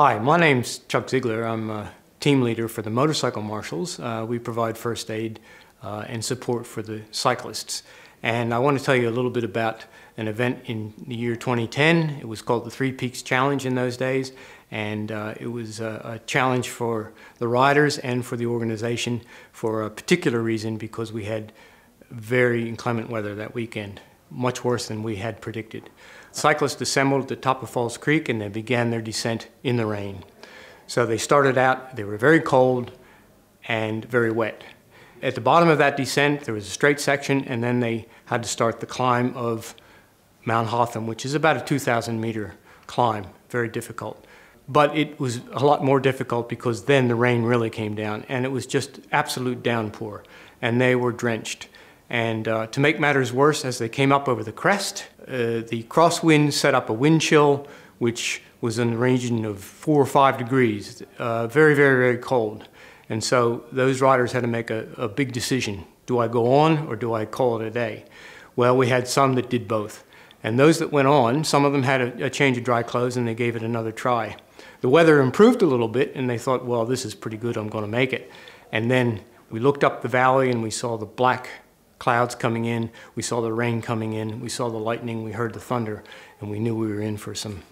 Hi, my name's Chuck Zeigler. I'm a team leader for the motorcycle marshals. We provide first aid and support for the cyclists. And I want to tell you a little bit about an event in the year 2010. It was called the Three Peaks Challenge in those days. And it was a challenge for the riders and for the organization for a particular reason, because we had very inclement weather that weekend, much worse than we had predicted. Cyclists assembled at the top of Falls Creek and they began their descent in the rain. So they started out, they were very cold and very wet. At the bottom of that descent there was a straight section, and then they had to start the climb of Mount Hotham, which is about a 2,000 meter climb, very difficult. But it was a lot more difficult because then the rain really came down and it was just absolute downpour and they were drenched. And to make matters worse, as they came up over the crest, the crosswind set up a wind chill, which was in the region of 4 or 5 degrees, very, very, very cold. And so those riders had to make a big decision. Do I go on or do I call it a day? Well, we had some that did both. And those that went on, some of them had a change of dry clothes and they gave it another try. The weather improved a little bit and they thought, well, this is pretty good, I'm going to make it. And then we looked up the valley and we saw the black clouds coming in, we saw the rain coming in, we saw the lightning, we heard the thunder, and we knew we were in for some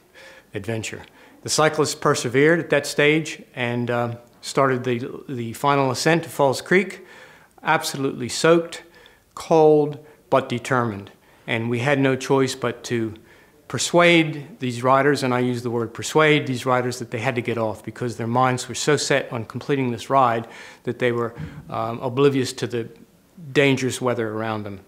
adventure. The cyclists persevered at that stage and started the final ascent to Falls Creek, absolutely soaked, cold, but determined. And we had no choice but to persuade these riders, and I use the word persuade, these riders that they had to get off because their minds were so set on completing this ride that they were oblivious to the dangerous weather around them.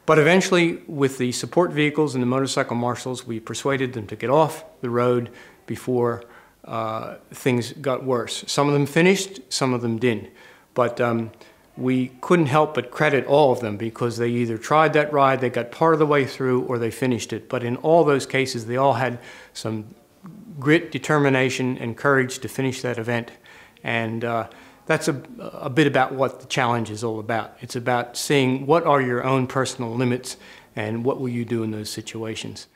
But eventually, with the support vehicles and the motorcycle marshals, we persuaded them to get off the road before things got worse. Some of them finished, some of them didn't. But we couldn't help but credit all of them because they either tried that ride, they got part of the way through, or they finished it. But in all those cases, they all had some grit, determination, and courage to finish that event. And that's a bit about what the challenge is all about. It's about seeing what are your own personal limits and what will you do in those situations.